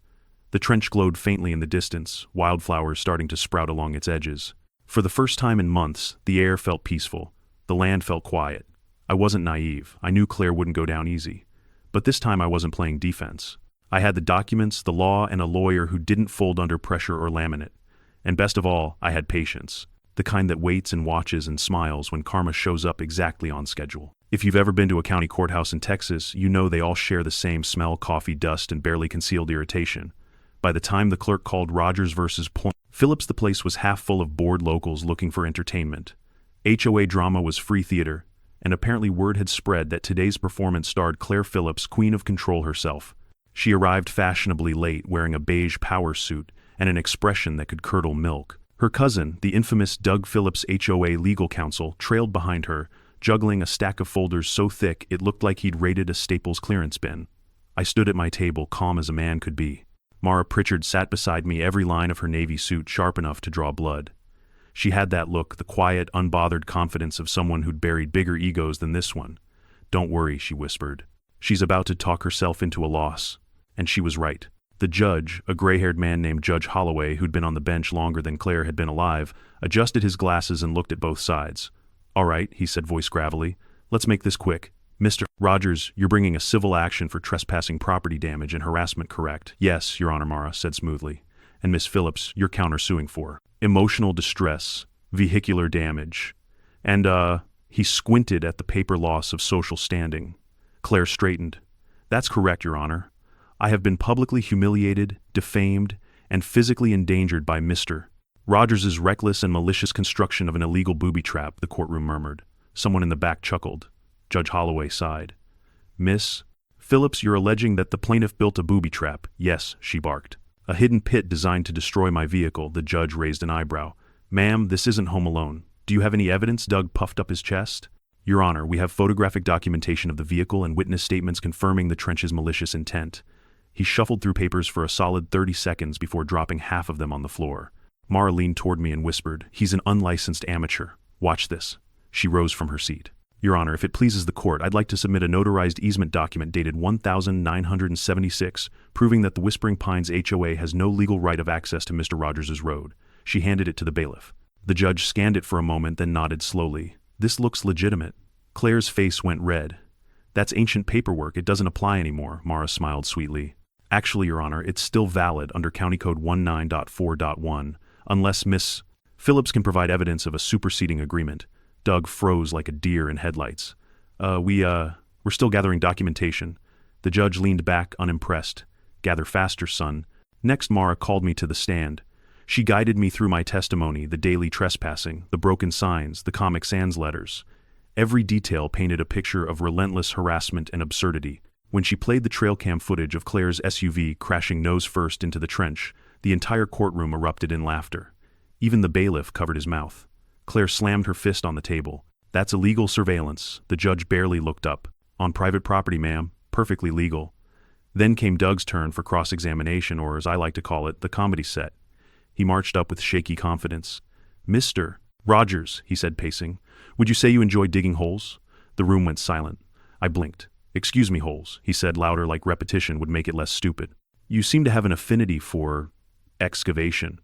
The trench glowed faintly in the distance, wildflowers starting to sprout along its edges. For the first time in months, the air felt peaceful. The land felt quiet. I wasn't naive. I knew Claire wouldn't go down easy. But this time I wasn't playing defense. I had the documents, the law, and a lawyer who didn't fold under pressure or laminate. And best of all, I had patience. The kind that waits and watches and smiles when karma shows up exactly on schedule. If you've ever been to a county courthouse in Texas, you know they all share the same smell: coffee, dust, and barely concealed irritation. By the time the clerk called Rogers versus Phillips, the place was half full of bored locals looking for entertainment. HOA drama was free theater, and apparently word had spread that today's performance starred Claire Phillips, queen of control herself. She arrived fashionably late, wearing a beige power suit and an expression that could curdle milk. Her cousin, the infamous Doug Phillips, HOA legal counsel, trailed behind her, juggling a stack of folders so thick it looked like he'd raided a Staples clearance bin. I stood at my table, calm as a man could be. Mara Pritchard sat beside me, every line of her navy suit sharp enough to draw blood. She had that look, the quiet, unbothered confidence of someone who'd buried bigger egos than this one. "Don't worry," she whispered. "She's about to talk herself into a loss." And she was right. The judge, a gray-haired man named Judge Holloway, who'd been on the bench longer than Claire had been alive, adjusted his glasses and looked at both sides. "All right," he said, voice gravelly. "Let's make this quick. Mr. Rogers, you're bringing a civil action for trespassing, property damage, and harassment, correct?" "Yes, Your Honor," Mara said smoothly. "And Miss Phillips, you're countersuing for emotional distress, vehicular damage, and, he squinted at the paper loss of social standing." Claire straightened. "That's correct, Your Honor. I have been publicly humiliated, defamed, and physically endangered by Mr. Rogers's reckless and malicious construction of an illegal booby trap," the courtroom murmured. Someone in the back chuckled. Judge Holloway sighed. "Miss Phillips, you're alleging that the plaintiff built a booby trap." "Yes," she barked. "A hidden pit designed to destroy my vehicle." The judge raised an eyebrow. "Ma'am, this isn't Home Alone. Do you have any evidence?" Doug puffed up his chest. "Your Honor, we have photographic documentation of the vehicle and witness statements confirming the trench's malicious intent." He shuffled through papers for a solid 30 seconds before dropping half of them on the floor. Mara leaned toward me and whispered, "He's an unlicensed amateur. Watch this." She rose from her seat. "Your Honor, if it pleases the court, I'd like to submit a notarized easement document dated 1976, proving that the Whispering Pines HOA has no legal right of access to Mr. Rogers's road." She handed it to the bailiff. The judge scanned it for a moment, then nodded slowly. "This looks legitimate." Claire's face went red. "That's ancient paperwork. It doesn't apply anymore," Mara smiled sweetly. "Actually, Your Honor, it's still valid under County Code 19.4.1, unless Miss Phillips can provide evidence of a superseding agreement." Doug froze like a deer in headlights. We're still gathering documentation." The judge leaned back, unimpressed. "Gather faster, son." Next, Mara called me to the stand. She guided me through my testimony, the daily trespassing, the broken signs, the Comic Sans letters. Every detail painted a picture of relentless harassment and absurdity. When she played the trail cam footage of Claire's SUV crashing nose first into the trench, the entire courtroom erupted in laughter. Even the bailiff covered his mouth. Claire slammed her fist on the table. "That's illegal surveillance." The judge barely looked up. "On private property, ma'am. Perfectly legal." Then came Doug's turn for cross-examination, or as I like to call it, the comedy set. He marched up with shaky confidence. "Mr. Rogers," he said, pacing, "would you say you enjoy digging holes?" The room went silent. I blinked. "Excuse me, Holes," he said, louder, like repetition would make it less stupid. "You seem to have an affinity for excavation."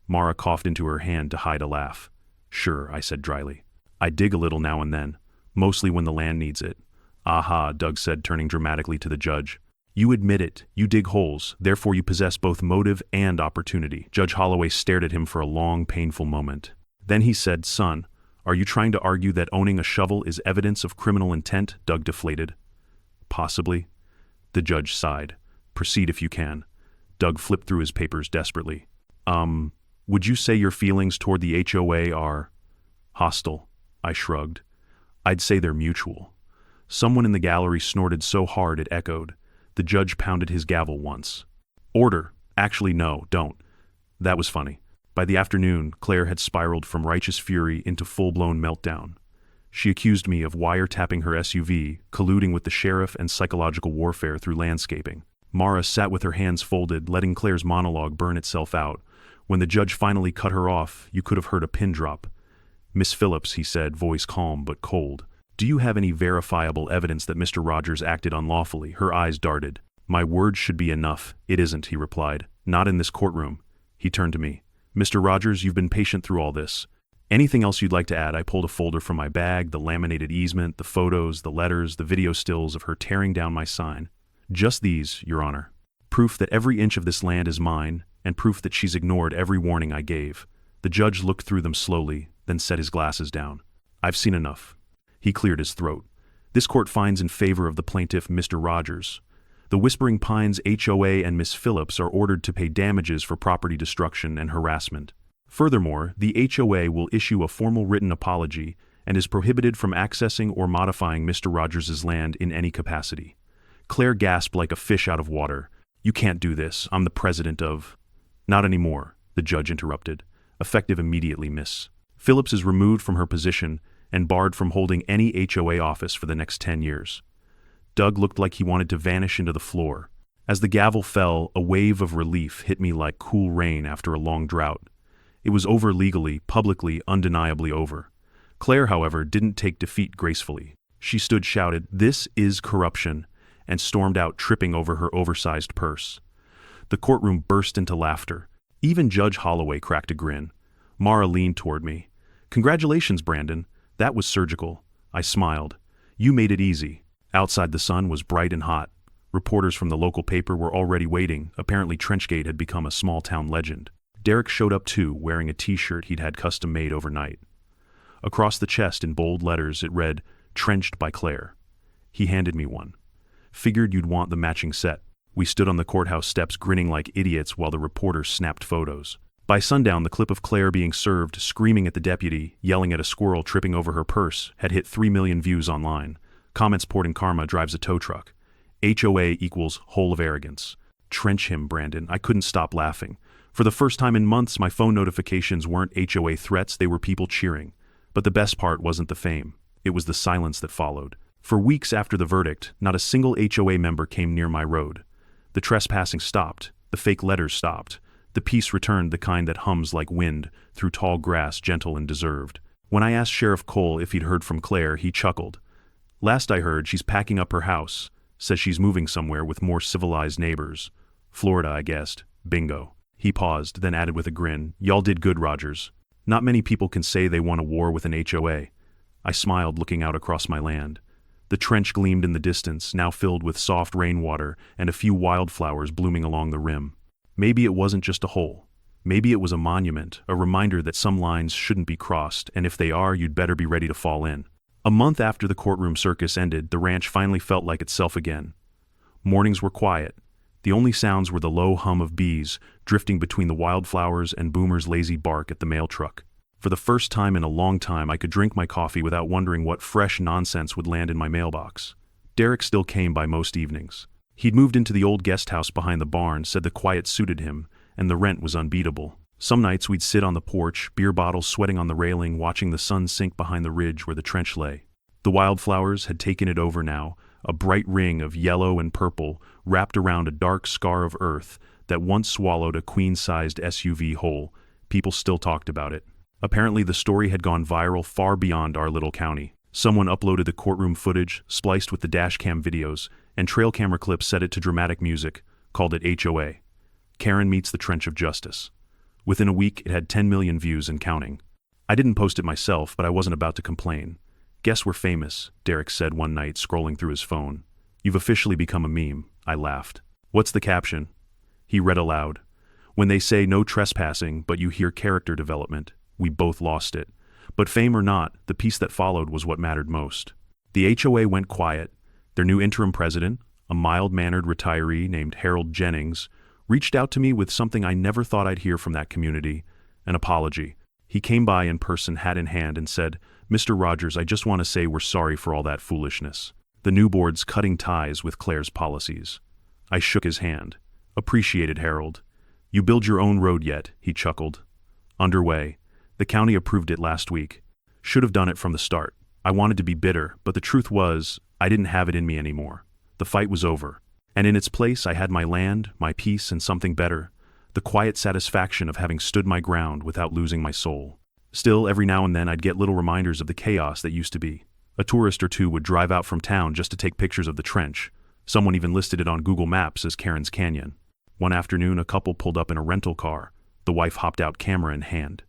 Mara coughed into her hand to hide a laugh. "Sure," I said dryly. "I dig a little now and then, mostly when the land needs it." "Aha," Doug said, turning dramatically to the judge. "You admit it. You dig holes, therefore you possess both motive and opportunity." Judge Holloway stared at him for a long, painful moment. Then he said, "Son, are you trying to argue that owning a shovel is evidence of criminal intent?" Doug deflated. "Possibly." The judge sighed. "Proceed if you can." Doug flipped through his papers desperately. Would you say your feelings toward the HOA are hostile?" I shrugged. "I'd say they're mutual." Someone in the gallery snorted so hard it echoed. The judge pounded his gavel once. "Order. Actually, no, don't." That was funny. By the afternoon, Claire had spiraled from righteous fury into full-blown meltdown. She accused me of wiretapping her SUV, colluding with the sheriff, and psychological warfare through landscaping. Mara sat with her hands folded, letting Claire's monologue burn itself out. When the judge finally cut her off, you could have heard a pin drop. "Miss Phillips," he said, voice calm but cold, "do you have any verifiable evidence that Mr. Rogers acted unlawfully?" Her eyes darted. "My word should be enough." "It isn't," he replied. "Not in this courtroom." He turned to me. "Mr. Rogers, you've been patient through all this. Anything else you'd like to add?" I pulled a folder from my bag, the laminated easement, the photos, the letters, the video stills of her tearing down my sign. "Just these, Your Honor." Proof that every inch of this land is mine, and proof that she's ignored every warning I gave. The judge looked through them slowly, then set his glasses down. I've seen enough. He cleared his throat. This court finds in favor of the plaintiff, Mr. Rogers. The Whispering Pines HOA and Miss Phillips are ordered to pay damages for property destruction and harassment. Furthermore, the HOA will issue a formal written apology and is prohibited from accessing or modifying Mr. Rogers' land in any capacity. Claire gasped like a fish out of water. You can't do this. I'm the president of... Not anymore, the judge interrupted. Effective immediately, Miss. Phillips is removed from her position and barred from holding any HOA office for the next 10 years. Doug looked like he wanted to vanish into the floor. As the gavel fell, a wave of relief hit me like cool rain after a long drought. It was over legally, publicly, undeniably over. Claire, however, didn't take defeat gracefully. She stood shouted, "This is corruption," and stormed out, tripping over her oversized purse. The courtroom burst into laughter. Even Judge Holloway cracked a grin. Mara leaned toward me. "Congratulations, Brandon. That was surgical." I smiled. "You made it easy." Outside the sun was bright and hot. Reporters from the local paper were already waiting. Apparently Trenchgate had become a small-town legend. Derek showed up too, wearing a t-shirt he'd had custom-made overnight. Across the chest in bold letters it read, "Trenched by Claire." He handed me one. "Figured you'd want the matching set." We stood on the courthouse steps grinning like idiots while the reporters snapped photos. By sundown, the clip of Claire being served, screaming at the deputy, yelling at a squirrel tripping over her purse, had hit 3 million views online. Comments poured in. "Karma drives a tow truck." HOA equals whole of arrogance. Trench him, Brandon. I couldn't stop laughing. For the first time in months, my phone notifications weren't HOA threats, they were people cheering. But the best part wasn't the fame. It was the silence that followed. For weeks after the verdict, not a single HOA member came near my road. The trespassing stopped. The fake letters stopped. The peace returned, the kind that hums like wind through tall grass, gentle and deserved. When I asked Sheriff Cole if he'd heard from Claire, he chuckled. "Last I heard, she's packing up her house. Says she's moving somewhere with more civilized neighbors. Florida, I guessed. Bingo." He paused, then added with a grin, "Y'all did good, Rogers. Not many people can say they won a war with an HOA." I smiled, looking out across my land. The trench gleamed in the distance, now filled with soft rainwater and a few wildflowers blooming along the rim. Maybe it wasn't just a hole. Maybe it was a monument, a reminder that some lines shouldn't be crossed, and if they are, you'd better be ready to fall in. A month after the courtroom circus ended, the ranch finally felt like itself again. Mornings were quiet. The only sounds were the low hum of bees drifting between the wildflowers and Boomer's lazy bark at the mail truck. For the first time in a long time, I could drink my coffee without wondering what fresh nonsense would land in my mailbox. Derek still came by most evenings. He'd moved into the old guest house behind the barn, said the quiet suited him, and the rent was unbeatable. Some nights we'd sit on the porch, beer bottles sweating on the railing, watching the sun sink behind the ridge where the trench lay. The wildflowers had taken it over now, a bright ring of yellow and purple wrapped around a dark scar of earth that once swallowed a queen-sized SUV whole. People still talked about it. Apparently the story had gone viral far beyond our little county. Someone uploaded the courtroom footage, spliced with the dashcam videos, and trail camera clips set it to dramatic music, called it HOA. Karen Meets the Trench of Justice. Within a week, it had 10 million views and counting. I didn't post it myself, but I wasn't about to complain. "Guess we're famous," Derek said one night, scrolling through his phone. "You've officially become a meme," I laughed. "What's the caption?" He read aloud. "When they say no trespassing, but you hear character development." We both lost it. But fame or not, the piece that followed was what mattered most. The HOA went quiet. Their new interim president, a mild-mannered retiree named Harold Jennings, reached out to me with something I never thought I'd hear from that community, an apology. He came by in person, hat in hand, and said, "Mr. Rogers, I just want to say we're sorry for all that foolishness. The new board's cutting ties with Claire's policies." I shook his hand. "Appreciated, Harold. You build your own road yet?" He chuckled. "Underway. The county approved it last week. Should have done it from the start. I wanted to be bitter, but the truth was, I didn't have it in me anymore. The fight was over. And in its place, I had my land, my peace, and something better. The quiet satisfaction of having stood my ground without losing my soul. Still, every now and then I'd get little reminders of the chaos that used to be. A tourist or two would drive out from town just to take pictures of the trench. Someone even listed it on Google Maps as Karen's Canyon. One afternoon, a couple pulled up in a rental car. The wife hopped out, camera in hand.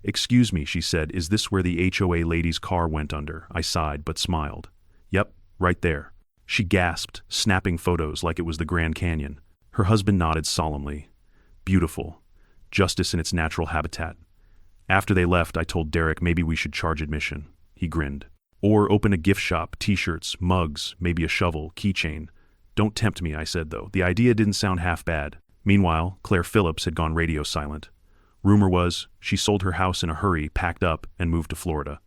"Excuse me," she said, "is this where the HOA lady's car went under?" I sighed, but smiled. "Yep, right there." She gasped, snapping photos like it was the Grand Canyon. Her husband nodded solemnly. Beautiful. Justice in its natural habitat. After they left, I told Derek maybe we should charge admission. He grinned. Or open a gift shop, t-shirts, mugs, maybe a shovel, keychain. Don't tempt me, I said though. The idea didn't sound half bad. Meanwhile, Claire Phillips had gone radio silent. Rumor was, she sold her house in a hurry, packed up, and moved to Florida.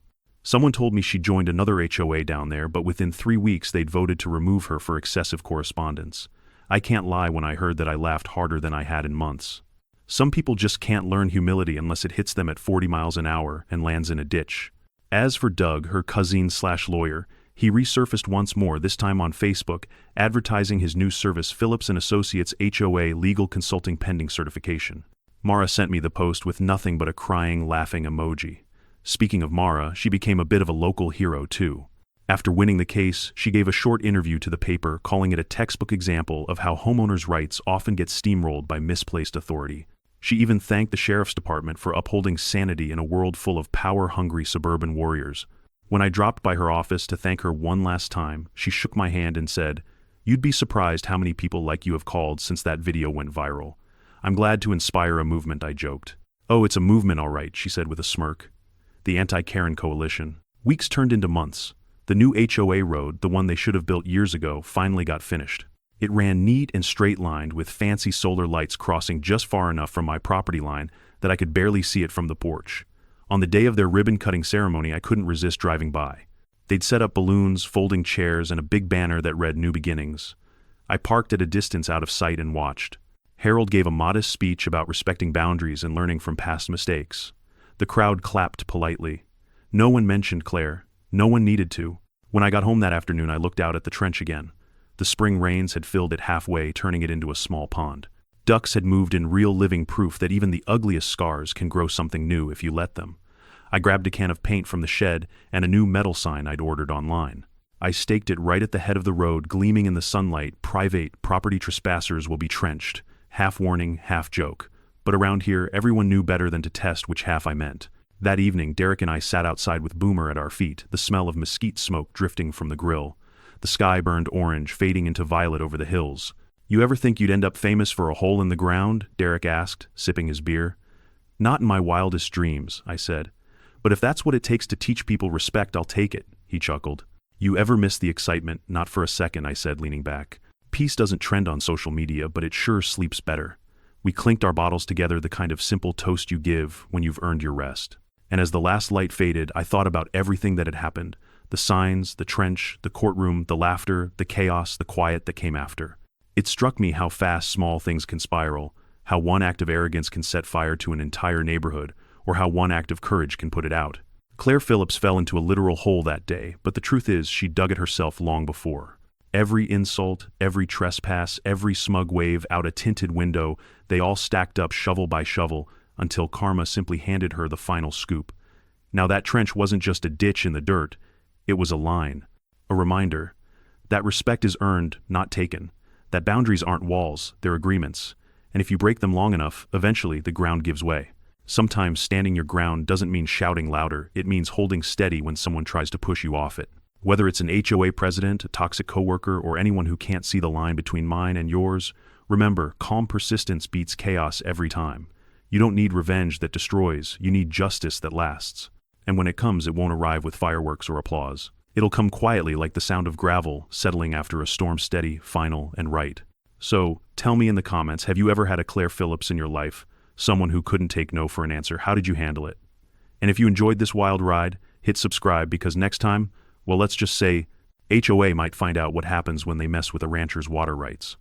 Someone told me she joined another HOA down there, but within 3 weeks they'd voted to remove her for excessive correspondence. I can't lie when I heard that I laughed harder than I had in months. Some people just can't learn humility unless it hits them at 40 miles an hour and lands in a ditch. As for Doug, her cousin/lawyer, he resurfaced once more, this time on Facebook, advertising his new service, Phillips & Associates HOA Legal Consulting Pending Certification. Mara sent me the post with nothing but a crying, laughing emoji. Speaking of Mara, she became a bit of a local hero too. After winning the case, she gave a short interview to the paper, calling it a textbook example of how homeowners' rights often get steamrolled by misplaced authority. She even thanked the sheriff's department for upholding sanity in a world full of power-hungry suburban warriors. When I dropped by her office to thank her one last time, she shook my hand and said, "You'd be surprised how many people like you have called since that video went viral. I'm glad to inspire a movement," I joked. "Oh, it's a movement all right," she said with a smirk. The Anti-Karen Coalition. Weeks turned into months. The new HOA road, the one they should have built years ago, finally got finished. It ran neat and straight-lined with fancy solar lights crossing just far enough from my property line that I could barely see it from the porch. On the day of their ribbon-cutting ceremony, I couldn't resist driving by. They'd set up balloons, folding chairs, and a big banner that read New Beginnings. I parked at a distance out of sight and watched. Harold gave a modest speech about respecting boundaries and learning from past mistakes. The crowd clapped politely. No one mentioned Claire. No one needed to. When I got home that afternoon, I looked out at the trench again. The spring rains had filled it halfway, turning it into a small pond. Ducks had moved in real living proof that even the ugliest scars can grow something new if you let them. I grabbed a can of paint from the shed and a new metal sign I'd ordered online. I staked it right at the head of the road, gleaming in the sunlight. Private property trespassers will be trenched. Half warning, half joke. But around here, everyone knew better than to test which half I meant. That evening, Derek and I sat outside with Boomer at our feet, the smell of mesquite smoke drifting from the grill. The sky burned orange, fading into violet over the hills. "You ever think you'd end up famous for a hole in the ground?" Derek asked, sipping his beer. "Not in my wildest dreams," I said. "But if that's what it takes to teach people respect, I'll take it," he chuckled. "You ever miss the excitement?" "Not for a second," I said, leaning back. "Peace doesn't trend on social media, but it sure sleeps better." We clinked our bottles together, the kind of simple toast you give when you've earned your rest. And as the last light faded, I thought about everything that had happened. The signs, the trench, the courtroom, the laughter, the chaos, the quiet that came after. It struck me how fast small things can spiral, how one act of arrogance can set fire to an entire neighborhood, or how one act of courage can put it out. Claire Phillips fell into a literal hole that day, but the truth is she dug it herself long before. Every insult, every trespass, every smug wave out a tinted window, they all stacked up shovel by shovel until karma simply handed her the final scoop. Now that trench wasn't just a ditch in the dirt, it was a line, a reminder that respect is earned, not taken, that boundaries aren't walls, they're agreements, and if you break them long enough, eventually the ground gives way. Sometimes standing your ground doesn't mean shouting louder, it means holding steady when someone tries to push you off it. Whether it's an HOA president, a toxic coworker, or anyone who can't see the line between mine and yours, remember, calm persistence beats chaos every time. You don't need revenge that destroys, you need justice that lasts. And when it comes, it won't arrive with fireworks or applause. It'll come quietly like the sound of gravel settling after a storm, steady, final, and right. So, tell me in the comments, have you ever had a Claire Phillips in your life? Someone who couldn't take no for an answer? How did you handle it? And if you enjoyed this wild ride, hit subscribe because next time, well, let's just say, HOA might find out what happens when they mess with a rancher's water rights.